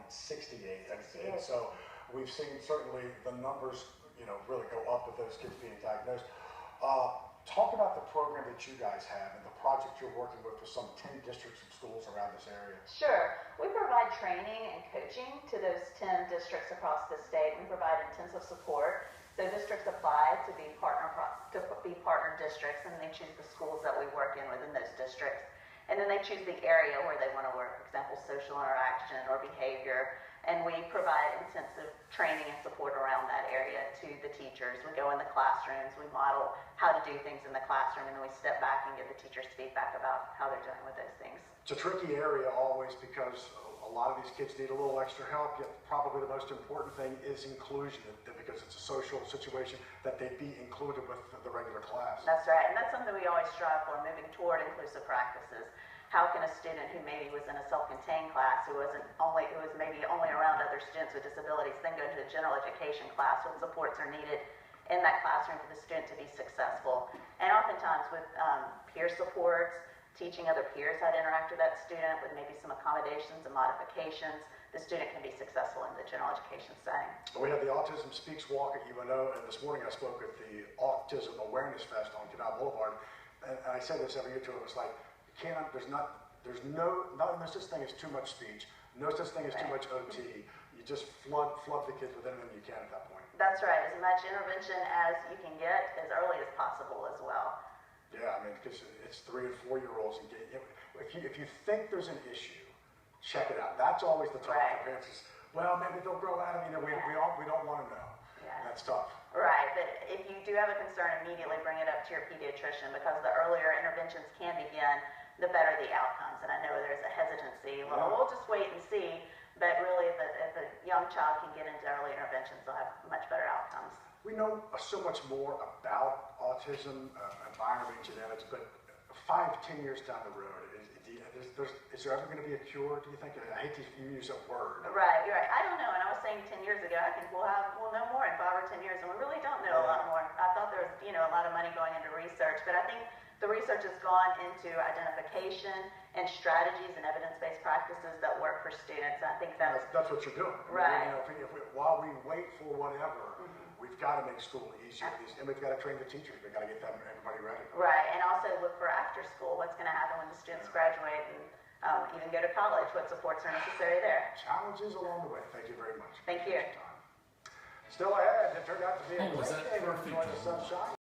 68. And so we've seen certainly the numbers, really go up with those kids being diagnosed. Talk about the program that you guys have and the project you're working with some 10 districts and schools around this area. Sure. We provide training and coaching to those 10 districts across the state. We provide intensive support. So districts apply to be partner districts, and they choose the schools that we work in within those districts. And then they choose the area where they want to work, for example, social interaction or behavior. And we provide intensive training and support around that area to the teachers. We go in the classrooms, we model how to do things in the classroom, and then we step back and give the teachers feedback about how they're doing with those things. It's a tricky area always because a lot of these kids need a little extra help, yet probably the most important thing is inclusion, because it's a social situation that they be included with the regular class. That's right, and that's something we always strive for, moving toward inclusive practices. How can a student who maybe was in a self-contained class, who was maybe only around other students with disabilities, then go to a general education class when supports are needed in that classroom for the student to be successful? And oftentimes with peer supports, teaching other peers how to interact with that student with maybe some accommodations and modifications, the student can be successful in the general education setting. We have the Autism Speaks Walk at UNO, and this morning I spoke at the Autism Awareness Fest on Canal Boulevard, and I say this every year to them, it's like, there's no such thing as too much speech, no such thing as too much OT. You just flood the kids with anything you can at that point. That's right, as much intervention as you can get as early as possible as well. Yeah, I mean, because it's 3 and 4 year olds, and if you think there's an issue, check it out. That's always the tough. Right. Parents is, well, maybe they'll grow out of it. We don't want to know. Yeah. That's tough. Right, but if you do have a concern, immediately bring it up to your pediatrician, because the earlier interventions can begin, the better the outcomes. And I know there's a hesitancy. Well, we'll just wait and see. But really, if a young child can get into early interventions, they'll have much better outcomes. We know so much more about autism, environment, genetics, but 5-10 years down the road, is there ever going to be a cure, do you think? I hate to use that word. Right, you're right. I don't know. And I was saying 10 years ago, I think we'll know more in 5 or 10 years, and we really don't know a lot more. I thought there was, a lot of money going into research, but I think the research has gone into identification and strategies and evidence-based practices that work for students. I think that's what you're doing. Right. While we wait for whatever, we've got to make school easier, and we've got to train the teachers. We've got to get everybody ready. Right, and also look for after school. What's going to happen when the students graduate and even go to college? What supports are necessary there? Challenges along the way. Thank you very much. Thank you. Still ahead, it turned out to be a was great that day. perfect? Enjoying the sunshine.